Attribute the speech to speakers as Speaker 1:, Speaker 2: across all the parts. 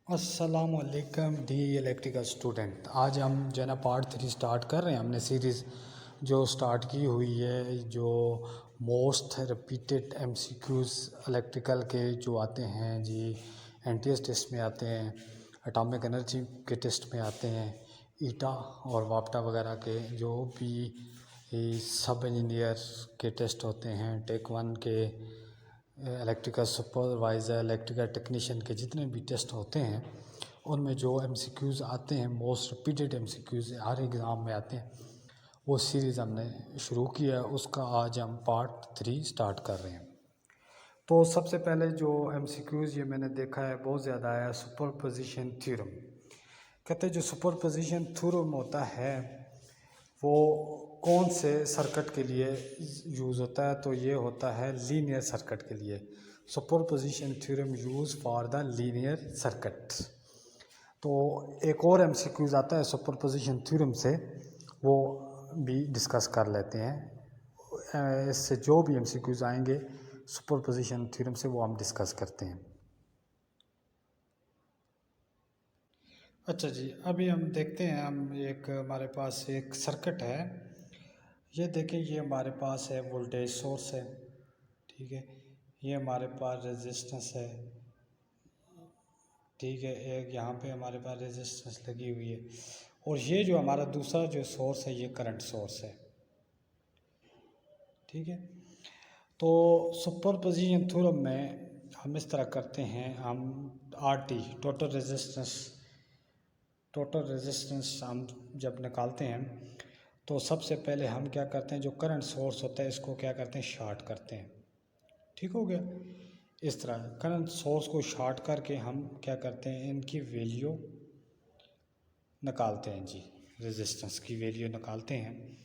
Speaker 1: अस्सलामुअलैकुम D electrical student. आज हम जो है ना पार्ट 3 स्टार्ट कर रहे हैं। हमने सीरीज़ जो स्टार्ट की हुई है, जो मोस्ट रिपीटेड एमसीक्यूज़ इलेक्ट्रिकल के जो आते हैं जी, एनटीएस टेस्ट में आते हैं, एटॉमिक एनर्जी के टेस्ट में आते हैं, ईटा और वाप्टा वगैरह के जो भी सब इंजीनियर के टेस्ट होते हैं, टेक 1 के इलेक्ट्रिकल सुपरवाइज़र, इलेक्ट्रिकल टेक्नीशियन के जितने भी टेस्ट होते हैं उनमें जो एमसीक्यूज़ आते हैं, मोस्ट रिपीटेड एमसीक्यूज़ हर एग्ज़ाम में आते हैं, वो सीरीज़ हमने शुरू किया है। उसका आज हम पार्ट 3 स्टार्ट कर रहे हैं। तो सबसे पहले जो एमसीक्यूज़ ये मैंने देखा है बहुत ज़्यादा आया, सुपरपोजिशन थ्योरम। कहते हैं जो सुपरपोजिशन थ्योरम होता है वो कौन से सर्किट के लिए यूज़ होता है, तो ये होता है लीनियर सर्किट के लिए। Superposition theorem use for the linear circuit. तो एक और एमसीक्यूज़ आता है सुपरपोजिशन थ्योरम से, वो भी डिस्कस कर लेते हैं। इससे जो भी एमसीक्यूज़ आएंगे सुपरपोजिशन थ्योरम से वो हम डिस्कस करते हैं। अच्छा जी, अभी हम देखते हैं, हमारे पास एक सर्किट है। ये देखें, ये हमारे पास है वोल्टेज सोर्स है, ठीक है। ये हमारे पास रेजिस्टेंस है, ठीक है। एक यहाँ पे हमारे पास रेजिस्टेंस लगी हुई है, और ये जो हमारा दूसरा जो सोर्स है ये करंट सोर्स है, ठीक है। तो सुपरपोजिशन थ्योरम में हम इस तरह करते हैं, हम आरटी टोटल रेजिस्टेंस हम जब निकालते हैं तो सबसे पहले हम क्या करते हैं, जो करंट सोर्स होता है इसको क्या करते हैं, शॉर्ट करते हैं, ठीक हो गया। इस तरह करंट सोर्स को शॉर्ट करके हम क्या करते हैं, इनकी वैल्यू निकालते हैं जी, रेजिस्टेंस की वैल्यू निकालते हैं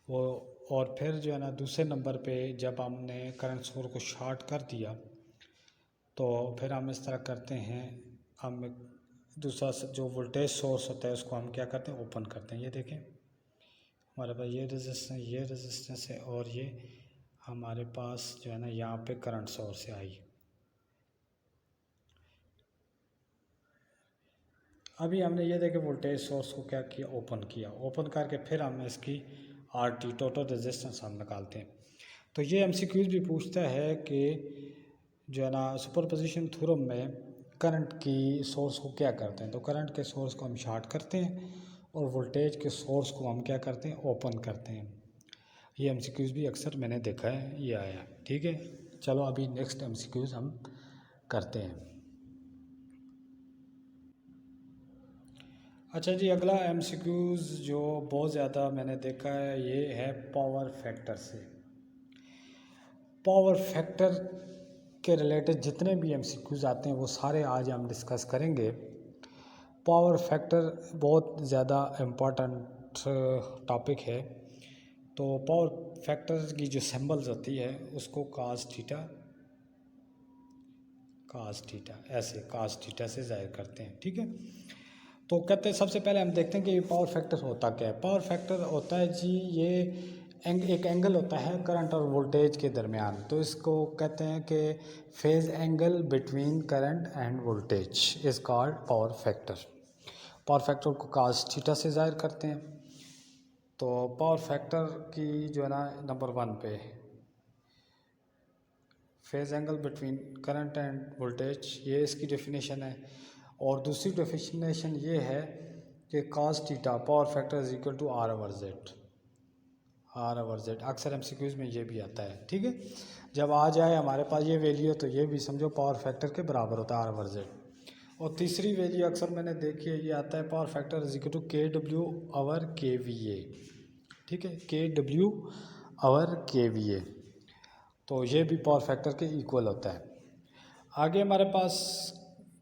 Speaker 1: वो। और फिर जो है ना दूसरे नंबर पे जब हमने करंट सोर्स को शॉर्ट कर दिया तो फिर हम इस तरह करते हैं, हम दूसरा जो वोल्टेज सोर्स होता है उसको हम क्या करते हैं, ओपन करते हैं। ये देखें हमारे पास ये रेजिस्टेंस है, और ये हमारे पास जो है ना यहाँ पे करंट सोर्स से आई। अभी हमने ये देखे वोल्टेज सोर्स को क्या किया, ओपन किया। ओपन करके फिर हम इसकी आरटी टोटल रेजिस्टेंस हम निकालते हैं। तो ये एमसीक्यूज भी पूछता है कि जो है ना सुपरपोजिशन थ्योरम में करंट की सोर्स को क्या करते हैं, तो करंट के सोर्स को हम शॉर्ट करते हैं और वोल्टेज के सोर्स को हम क्या करते हैं, ओपन करते हैं। ये एमसीक्यूज भी अक्सर मैंने देखा है, ये आया, ठीक है। चलो अभी नेक्स्ट एमसीक्यूज हम करते हैं। अच्छा जी, अगला एमसीक्यूज जो बहुत ज़्यादा मैंने देखा है ये है पावर फैक्टर से। पावर फैक्टर के रिलेटेड जितने भी एमसीक्यूज आते हैं वो सारे आज हम डिस्कस करेंगे। पावर फैक्टर बहुत ज़्यादा इम्पोर्टेंट टॉपिक है। तो पावर फैक्टर की जो सिंबल्स होती है उसको कास थीटा ऐसे कास थीटा से ज़ाहिर करते हैं, ठीक है। तो कहते हैं सबसे पहले हम देखते हैं कि ये पावर फैक्टर होता क्या है। पावर फैक्टर होता है जी, ये एक एंगल होता है करंट और वोल्टेज के दरमियान। तो इसको कहते हैं कि phase angle between current end voltage is called power factor. Power factor को कास थीटा से ज़ाहिर करते हैं। तो पावर फैक्टर की जो है ना नंबर 1 पे phase angle between current end voltage, ये इसकी डेफिनेशन है। और दूसरी डेफिनेशन ये है कि cos theta power factor is equal to R over Z. अक्सर एमसीक्यूज में ये भी आता है, ठीक है। जब आ जाए हमारे पास ये वैल्यू तो ये भी समझो पावर फैक्टर के बराबर होता है आर ओवर जेड। और तीसरी वैल्यू अक्सर मैंने देखी है, ये आता है power factor is equal to K W over K V A, ठीक है, K W over K V A. तो ये भी पावर फैक्टर के इक्वल होता है। आगे हमारे पास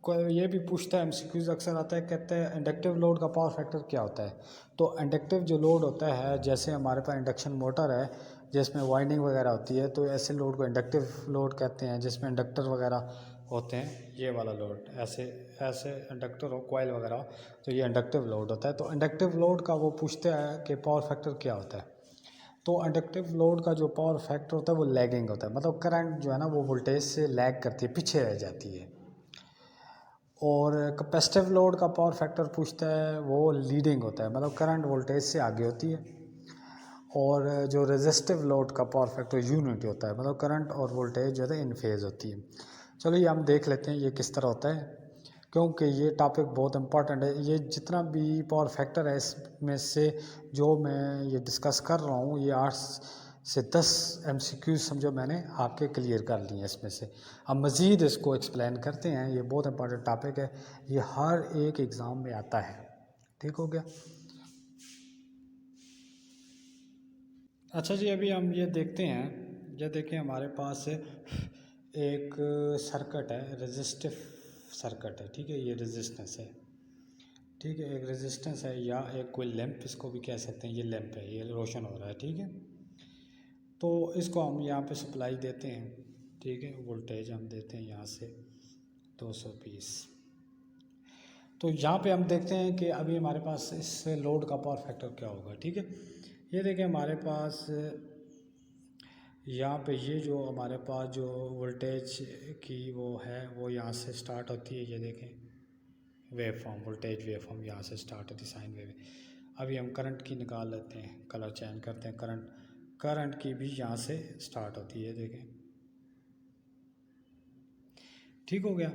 Speaker 1: ये भी पूछता है, एमसीक्यूज अक्सर आता है, कहते हैं इंडक्टिव लोड का पावर फैक्टर क्या होता है। तो इंडक्टिव जो लोड होता है, जैसे हमारे पास इंडक्शन मोटर है जिसमें वाइंडिंग वगैरह होती है, तो ऐसे लोड को इंडक्टिव लोड कहते हैं, जिसमें इंडक्टर वगैरह होते हैं। ये वाला लोड ऐसे ऐसे इंडक्टर हो, कॉइल वगैरह हो, तो ये इंडक्टिव लोड होता है। तो इंडक्टिव लोड का वो पूछता है कि पावर फैक्टर क्या होता है। तो इंडक्टिव लोड का जो पावर फैक्टर होता है वो लैगिंग होता है, मतलब करंट जो है ना वो वोल्टेज से लैग करती है, पीछे रह जाती है। और कैपेसिटिव लोड का पावर फैक्टर पूछता है वो लीडिंग होता है, मतलब करंट वोल्टेज से आगे होती है। और जो रेजिस्टिव लोड का पावर फैक्टर यूनिटी होता है, मतलब करंट और वोल्टेज जो है इन फेज होती है। चलो ये हम देख लेते हैं ये किस तरह होता है, क्योंकि ये टॉपिक बहुत इंपॉर्टेंट है। ये जितना भी पावर फैक्टर है इसमें से जो मैं ये डिस्कस कर रहा हूँ, ये 8 से 10 MCQ समझो मैंने आपके क्लियर कर लिए हैं इसमें से। अब मज़ीद इसको एक्सप्लेन करते हैं, ये बहुत इंपॉर्टेंट टॉपिक है, ये हर एक एग्ज़ाम में आता है। ठीक हो गया। अच्छा जी, अभी हम ये देखते हैं, ये देखें हमारे पास एक सर्किट है, रेजिस्टिव सर्किट है, ठीक है, ये रेजिस्टेंस है, ठीक है, एक रेजिस्टेंस है या एक कोई लैंप इसको भी कह सकते हैं, ये लैंप है, ये रोशन हो रहा है, ठीक है। तो इसको हम यहाँ पे सप्लाई देते हैं, ठीक है, वोल्टेज हम देते हैं यहाँ से 220। तो यहाँ पे हम देखते हैं कि अभी हमारे पास इस लोड का पावर फैक्टर क्या होगा, ठीक है। ये देखें हमारे पास यहाँ पे ये जो हमारे पास जो वोल्टेज की वो है वो यहाँ से स्टार्ट होती है, ये देखें wave form, voltage wave form यहाँ से स्टार्ट होती है, साइन वेव। अभी हम करंट की निकाल लेते हैं, कलर चेंज करते हैं, करंट की भी यहाँ से स्टार्ट होती है, देखें, ठीक हो गया।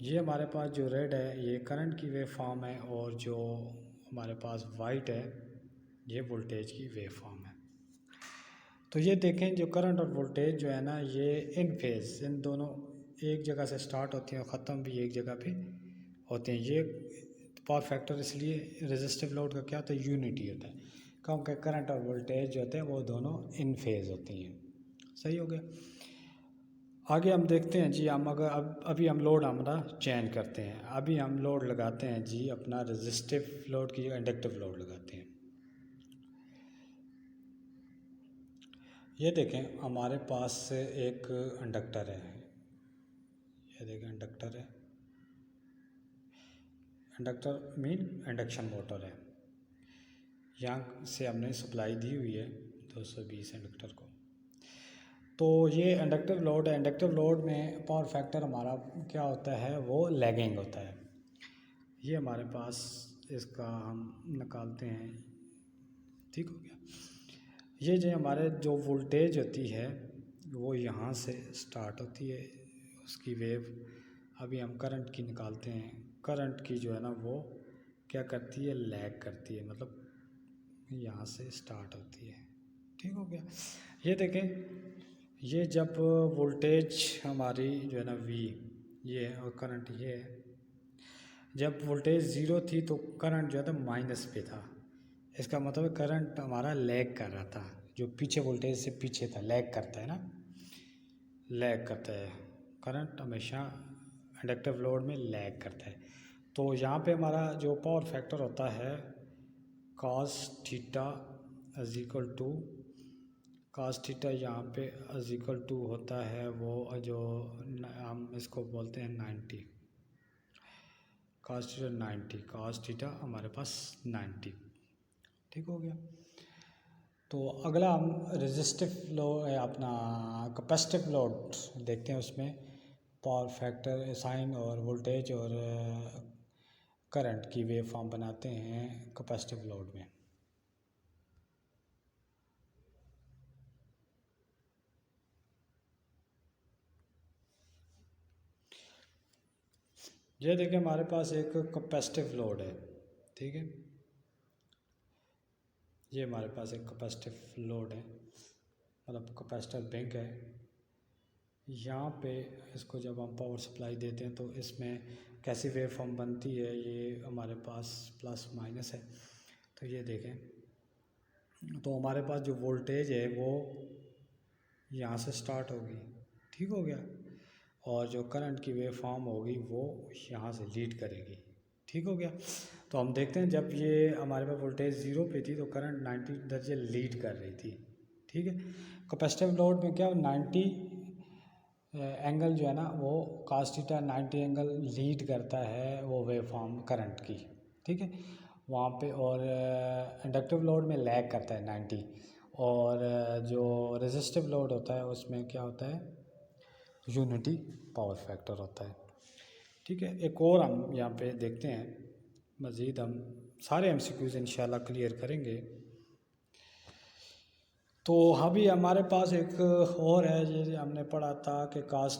Speaker 1: ये हमारे पास जो रेड है ये करंट की वेव फॉर्म है, और जो हमारे पास वाइट है ये वोल्टेज की वेव फॉर्म है। तो ये देखें जो करंट और वोल्टेज जो है ना, ये इन फेज, इन दोनों एक जगह से स्टार्ट होती हैं और ख़त्म भी एक जगह पे होते हैं। ये पावर फैक्टर इसलिए रेजिस्टिव लोड का क्या होता है, यूनिटी होता है, क्योंकि करंट और वोल्टेज जो होते हैं वो दोनों इन फेज होती हैं। सही हो गया। आगे हम देखते हैं जी, हम अगर अभी हम लोड हमारा चेंज करते हैं, अभी हम लोड लगाते हैं जी अपना रेजिस्टिव लोड की जगह इंडक्टिव लोड लगाते हैं। ये देखें हमारे पास एक इंडक्टर है, ये देखें इंडक्टर है, इंडक्टर मीन इंडक्शन मोटर है, यहाँ से हमने सप्लाई दी हुई है 220 इंडक्टर को। तो ये इंडक्टिव लोड है, इंडक्टिव लोड में पावर फैक्टर हमारा क्या होता है, वो लैगिंग होता है। ये हमारे पास इसका हम निकालते हैं, ठीक हो गया। ये जो हमारे जो वोल्टेज होती है वो यहाँ से स्टार्ट होती है, उसकी वेव। अभी हम करंट की निकालते हैं, करंट की जो है ना वो क्या करती है, लैग करती है, मतलब यहाँ से स्टार्ट होती है, ठीक हो गया। ये देखें, ये जब वोल्टेज हमारी जो है ना V ये है और करंट ये है, जब वोल्टेज ज़ीरो थी तो करंट जो है था माइनस पे था, इसका मतलब करंट हमारा लैग कर रहा था, जो पीछे वोल्टेज से पीछे था, लैग करता है ना, लैग करता है, करंट हमेशा इंडक्टिव लोड में लैग करता है। तो यहाँ पे हमारा जो पावर फैक्टर होता है cos theta is equal to, cos theta यहाँ पे इज इक्वल टू होता है वो जो हम इसको बोलते हैं 90, cos थीटा 90, cos थीटा हमारे पास 90, ठीक हो गया। तो अगला हम रेजिस्टिव लो अपना कैपेसिटिव लोड देखते हैं, उसमें पावर फैक्टर साइन और वोल्टेज और करंट की वेव फॉर्म बनाते हैं कैपेसिटिव लोड में। ये देखिए हमारे पास एक कैपेसिटिव लोड है, ठीक है, ये हमारे पास एक कैपेसिटिव लोड है, मतलब कैपेसिटर बैंक है। यहाँ पे इसको जब हम पावर सप्लाई देते हैं तो इसमें कैसी वेव फॉर्म बनती है, ये हमारे पास प्लस माइनस है। तो ये देखें, तो हमारे पास जो वोल्टेज है वो यहाँ से स्टार्ट होगी, ठीक हो गया, और जो करंट की वेव फॉर्म होगी वो यहाँ से लीड करेगी, ठीक हो गया। तो हम देखते हैं जब ये हमारे पास वोल्टेज ज़ीरो पे थी तो करंट 90 दर्जे लीड कर रही थी, ठीक है। कैपेसिटिव लोड में क्या 90 एंगल जो है ना वो cos थीटा 90 एंगल लीड करता है वो वेव फॉर्म करंट की, ठीक है वहाँ पे। और इंडक्टिव लोड में लैग करता है 90, और जो रेजिस्टिव लोड होता है उसमें क्या होता है, यूनिटी पावर फैक्टर होता है, ठीक है, एक और हम यहाँ पे देखते हैं, मज़ीद हम सारे MCQs इंशाल्लाह क्लियर करेंगे। तो अभी हमारे पास एक और है, जैसे हमने पढ़ा था कि cos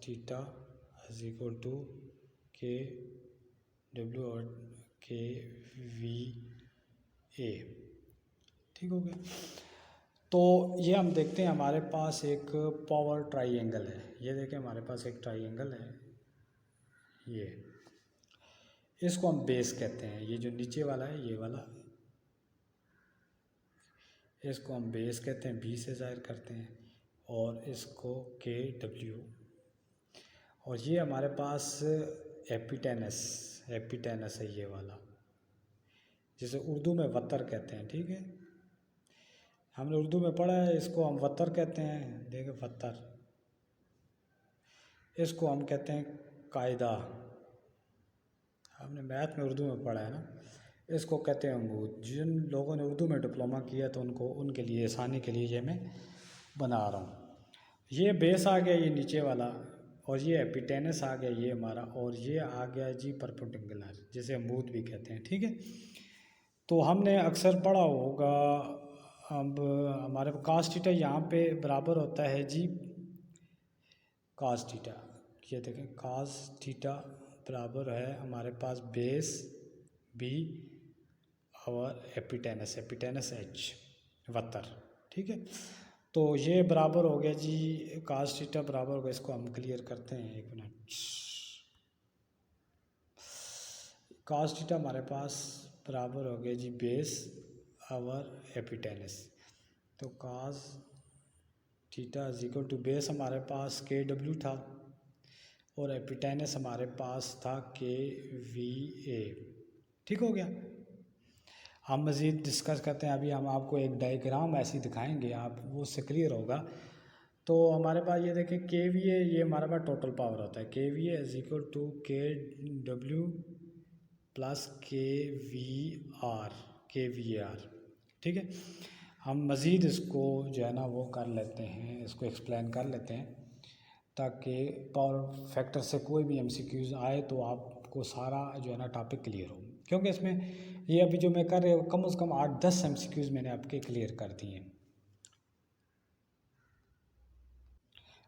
Speaker 1: theta is equal to K W और के वी ए। ठीक हो गया। तो ये हम देखते हैं, हमारे पास एक पावर ट्राइंगल है। ये देखें, हमारे पास एक ट्राइंगल है, ये इसको हम बेस कहते हैं। ये जो नीचे वाला है, ये वाला, इसको हम बेस कहते हैं, बी से ज़ाहिर करते हैं, और इसको के डब्ल्यू। और ये हमारे पास एपिटेनस है, ये वाला, जिसे उर्दू में वतर कहते हैं। ठीक है, हमने उर्दू में पढ़ा है, इसको हम वतर कहते हैं। देखो वतर, इसको हम कहते हैं कायदा। हमने मैथ में उर्दू में पढ़ा है ना, इसको कहते हैं अमरूद। जिन लोगों ने उर्दू में डिप्लोमा किया तो उनके लिए आसानी के लिए ये मैं बना रहा हूँ। ये बेस आ गया, ये नीचे वाला, और ये एपिटेनस आ गया, ये हमारा, और ये आ गया जी परपेंडिकुलर, जिसे अमरूद भी कहते हैं। ठीक है, तो हमने अक्सर पढ़ा होगा। अब हमारे cos थीटा यहाँ पे बराबर होता है जी cos थीटा। ये देखें, cos थीटा बराबर है हमारे पास बेस बी और एपिटेनस एच वतर। ठीक है, तो ये बराबर हो गया जी cos थीटा बराबर हो गया, इसको हम क्लियर करते हैं, एक मिनट। cos थीटा हमारे पास बराबर हो गया जी बेस और एपिटेनस। तो cos theta is equal to base हमारे पास के डब्ल्यू था, और एपिटेनस हमारे पास था के वी ए। ठीक हो गया। हम मज़ीद डिस्कस करते हैं। अभी हम आपको एक डायग्राम ऐसी दिखाएंगे, आप वो उससे क्लियर होगा। तो हमारे पास ये देखें, के वी ए, ये हमारे पास टोटल पावर होता है। K V A is equal to K W plus K V R. ठीक है, हम मज़ीद इसको जो है ना वो कर लेते हैं, इसको एक्सप्लेन कर लेते हैं, ताकि पावर फैक्टर से कोई भी MCQs आए तो आपको सारा जो है ना टॉपिक क्लियर हो। क्योंकि इसमें ये अभी जो मैं कर रहा हूँ, कम से कम 8-10 MCQs मैंने आपके क्लियर कर दिए हैं।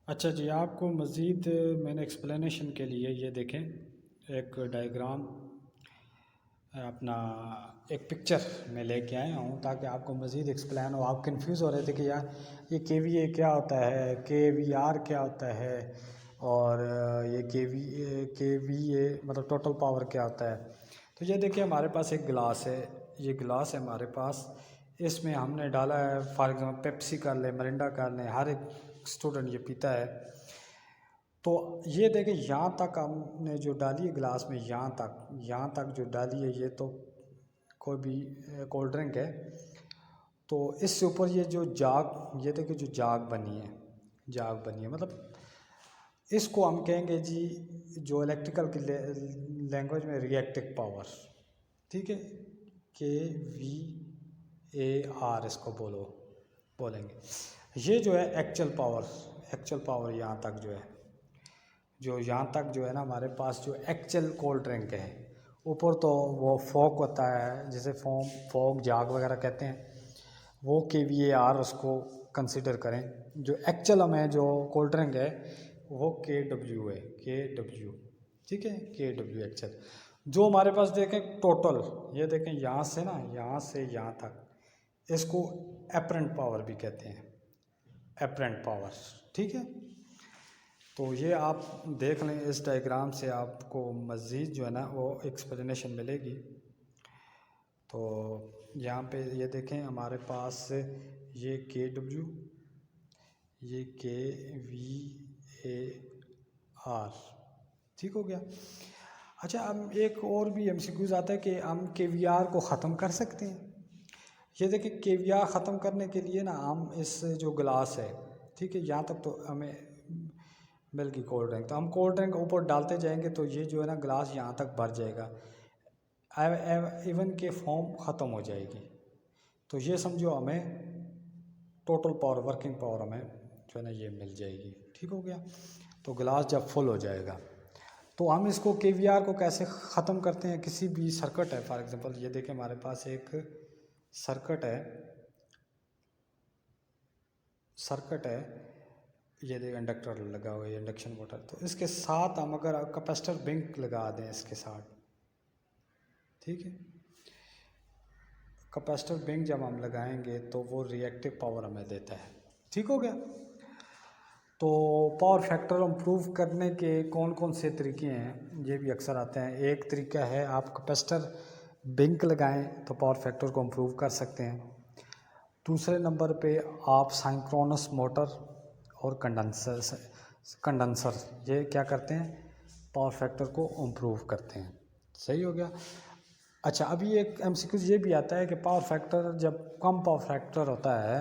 Speaker 1: अच्छा जी, आपको मज़ीद मैंने एक्सप्लेनेशन के लिए ये देखें, एक डायग्राम अपना एक पिक्चर में लेके आया हूँ, ताकि आपको मज़ीद एक्सप्लेन हो। आप कंफ्यूज हो रहे थे कि यार ये KVA क्या होता है, KVR क्या होता है, और ये KVA मतलब टोटल पावर क्या होता है। तो ये देखिए, हमारे पास एक गिलास है, ये गिलास है हमारे पास, इसमें हमने डाला है, फॉर एग्ज़ाम्पल पेप्सी कर लें, मरिंडा कर लें, हर एक स्टूडेंट ये पीता है। तो ये देखें, यहाँ तक हमने जो डाली है गिलास में, यहाँ तक जो डाली है, ये तो कोई भी कोल्ड ड्रिंक है। तो इससे ऊपर ये जो जाग, ये देखिए जो जाग बनी है, मतलब इसको हम कहेंगे जी, जो इलेक्ट्रिकल की लैंग्वेज में रिएक्टिव पावर। ठीक है, KVAR इसको बोलेंगे। ये जो है एक्चुअल पावर यहाँ तक जो है ना हमारे पास जो एक्चुअल कोल्ड ड्रिंक है। ऊपर तो वो फॉग होता है, जिसे फॉग जाग वगैरह कहते हैं, वो KVAR उसको कंसिडर करें। जो एक्चुअल हमें जो कोल्ड ड्रिंक है वो KW है, KW। ठीक है, KW एक्चुअल। जो हमारे पास देखें टोटल, ये देखें यहाँ से यहाँ तक, इसको एपरेंट पावर भी कहते हैं, एपरेंट पावर। ठीक है, तो ये आप देख लें, इस डायग्राम से आपको मज़ीद जो है ना वो एक्सप्लेनेशन मिलेगी। तो यहाँ पे ये देखें, हमारे पास ये KW, ये KVAR। ठीक हो गया। अच्छा, अब एक और भी MCQs आता है कि हम KVR को ख़त्म कर सकते हैं। ये देखिए, KVR ख़त्म करने के लिए ना हम इस जो गिलास है, ठीक है, यहाँ तक तो हमें मिल गई कोल्ड ड्रिंक, तो हम कोल्ड ड्रिंक ऊपर डालते जाएंगे तो ये जो है ना गिलास यहाँ तक भर जाएगा, इवन के फॉर्म ख़त्म हो जाएगी। तो ये समझो हमें टोटल पावर, वर्किंग पावर हमें जो जो है ना ये मिल जाएगी। ठीक हो गया। तो गिलास जब फुल हो जाएगा तो हम इसको केवीआर को कैसे ख़त्म करते हैं। किसी भी सर्किट है, फॉर एग्जांपल ये देखें हमारे पास एक सर्किट है, ये देखें इंडक्टर लगा हुआ है, इंडक्शन मोटर। तो इसके साथ हम अगर कैपेसिटर बैंक लगा दें इसके साथ, ठीक है, कैपेसिटर बैंक जब हम लगाएंगे तो वो रिएक्टिव पावर हमें देता है। ठीक हो गया। तो पावर फैक्टर इम्प्रूव करने के कौन कौन से तरीके हैं, ये भी अक्सर आते हैं। एक तरीका है आप कैपेसिटर बैंक लगाएं तो पावर फैक्टर को इम्प्रूव कर सकते हैं। दूसरे नंबर पे आप सिंक्रोनस मोटर और कंडेंसर ये क्या करते हैं, पावर फैक्टर को इम्प्रूव करते हैं। सही हो गया। अच्छा, अभी एक एमसीक्यू ये भी आता है कि पावर फैक्टर जब कम पावर फैक्टर होता है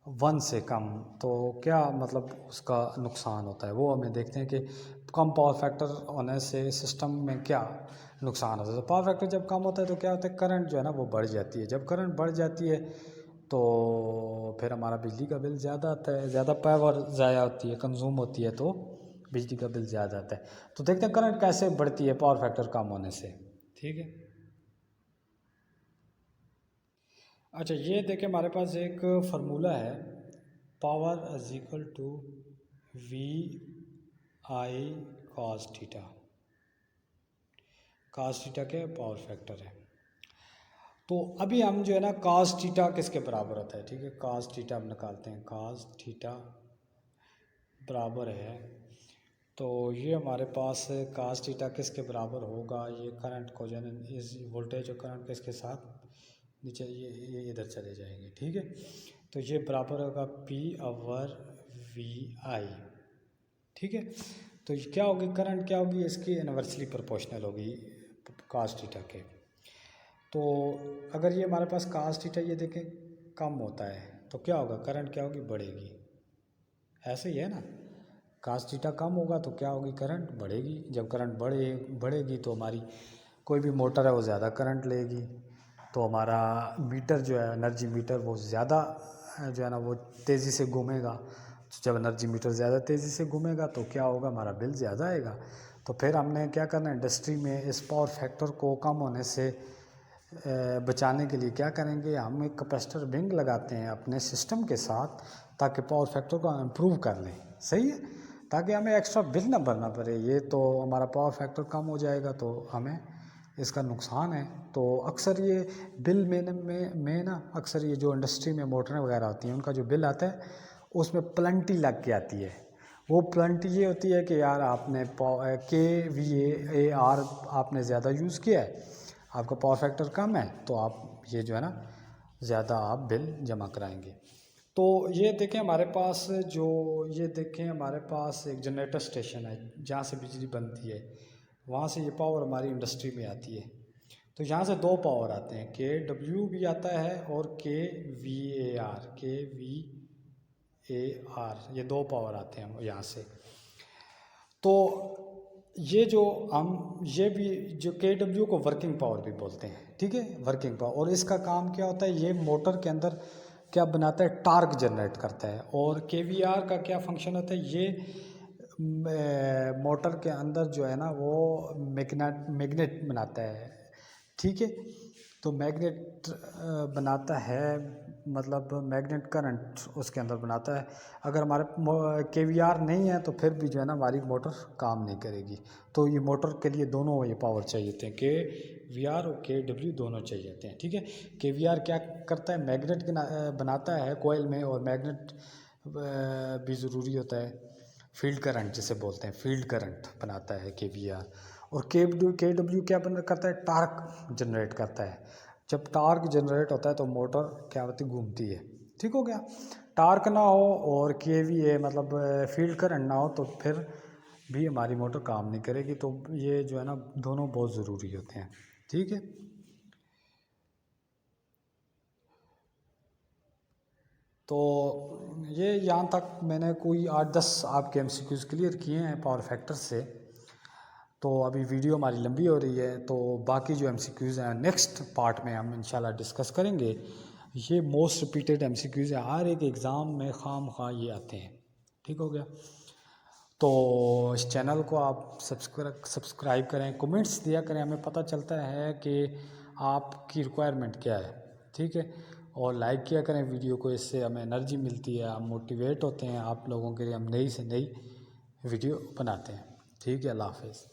Speaker 1: 1 से कम, तो क्या मतलब उसका नुकसान होता है, वो हमें देखते हैं कि कम पावर फैक्टर होने से सिस्टम में क्या नुकसान होता है। तो पावर फैक्टर जब कम होता है तो क्या होता है, करंट जो है ना वो बढ़ जाती है। जब करंट बढ़ जाती है तो फिर हमारा बिजली का बिल ज़्यादा आता है, ज़्यादा पावर ज़ाया होती है, कंज्यूम होती है, तो बिजली का बिल ज़्यादा आता है। तो देखते हैं करंट कैसे बढ़ती है पावर फैक्टर कम होने से। ठीक है। अच्छा, ये देखें हमारे पास एक फार्मूला है, power is equal to V I cos theta. Cos theta क्या पावर फैक्टर है। तो अभी हम जो है ना कॉस थीटा किसके बराबर होता है, ठीक है, कॉस थीटा हम निकालते हैं। कॉस थीटा बराबर है, तो ये हमारे पास कॉस थीटा किसके बराबर होगा, ये करंट को जो है इस वोल्टेज और करंट किसके साथ नीचे ये इधर चले जाएंगे। ठीक है। तो ये बराबर होगा पी ओवर वी आई। ठीक है। तो ये क्या होगी, करंट क्या होगी, इसकी इन्वर्सली प्रोपोर्शनल होगी कॉस थीटा के। तो अगर ये हमारे पास कॉस थीटा ये देखें कम होता है तो क्या होगा, करंट क्या होगी, बढ़ेगी। ऐसे ही है ना, कॉस थीटा कम होगा तो क्या होगी, करंट बढ़ेगी। जब करंट बढ़ेगी तो हमारी कोई भी मोटर है वो ज़्यादा करंट लेगी, तो हमारा मीटर जो है एनर्जी मीटर वो ज़्यादा जो है ना वो तेज़ी से घूमेगा। तो जब एनर्जी मीटर ज़्यादा तेज़ी से घूमेगा तो क्या होगा, हमारा बिल ज़्यादा आएगा। तो फिर हमने क्या करना है, इंडस्ट्री में इस पावर फैक्टर को कम होने से बचाने के लिए क्या करेंगे, हम एक कैपेसिटर बैंक लगाते हैं अपने सिस्टम के साथ ताकि पावर फैक्टर को इम्प्रूव कर लें। सही है, ताकि हमें एक्स्ट्रा बिल ना भरना पड़े। ये तो हमारा पावर फैक्टर कम हो जाएगा तो हमें इसका नुकसान है। तो अक्सर ये बिल में ना अक्सर ये जो इंडस्ट्री में मोटरें वगैरह होती हैं उनका जो बिल आता है उसमें प्लंटी लग के आती है। वो प्लंटी ये होती है कि यार आपने KVAR आपने ज़्यादा यूज़ किया है, आपका पावर फैक्टर कम है, तो आप ये जो है ना ज़्यादा आप बिल जमा कराएंगे। तो ये देखें हमारे पास ये देखें हमारे पास एक जनरेटर स्टेशन है जहाँ से बिजली बनती है, वहाँ से ये पावर हमारी इंडस्ट्री में आती है। तो यहाँ से 2 पावर आते हैं, KW भी आता है और KVAR, ये 2 पावर आते हैं यहाँ से। तो ये भी जो KW को वर्किंग पावर भी बोलते हैं। ठीक है, वर्किंग पावर। और इसका काम क्या होता है, ये मोटर के अंदर क्या बनाता है, टार्क जनरेट करता है। और KVAR का क्या फंक्शन होता है, ये मोटर के अंदर जो है ना वो मैग्नेट बनाता है। ठीक है, तो मैग्नेट बनाता है, मतलब मैग्नेट करंट उसके अंदर बनाता है। अगर हमारे KVAR नहीं है तो फिर भी जो है ना हमारी मोटर काम नहीं करेगी। तो ये मोटर के लिए दोनों ये पावर चाहिए होते हैं, KVAR और KW दोनों चाहिए होते हैं। ठीक है, KVAR क्या करता है, मैग्नेट बनाता है कोयल में, और मैग्नेट भी ज़रूरी होता है। फील्ड करंट जिसे बोलते हैं, फील्ड करंट बनाता है KVAR। और KW क्या करता है, टार्क जनरेट करता है। जब टार्क जनरेट होता है तो मोटर क्या होती है, घूमती है। ठीक हो गया। टार्क ना हो और KVA मतलब फील्ड करंट ना हो तो फिर भी हमारी मोटर काम नहीं करेगी। तो ये जो है ना दोनों बहुत ज़रूरी होते हैं। ठीक है। तो ये यहाँ तक मैंने कोई 8-10 आपके MCQs क्लियर किए हैं पावर फैक्टर से। तो अभी वीडियो हमारी लंबी हो रही है, तो बाकी जो MCQs हैं नेक्स्ट पार्ट में हम इंशाल्लाह डिस्कस करेंगे। ये मोस्ट रिपीटेड MCQs हैं, हर एक एग्ज़ाम में खाम खा ये आते हैं। ठीक हो गया। तो इस चैनल को आप सब्सक्राइब करें, कमेंट्स दिया करें, हमें पता चलता है कि आपकी रिक्वायरमेंट क्या है, ठीक है। और लाइक किया करें वीडियो को, इससे हमें एनर्जी मिलती है, हम मोटिवेट होते हैं, आप लोगों के लिए हम नई से नई वीडियो बनाते हैं। ठीक है, अल्लाह हाफ़िज़।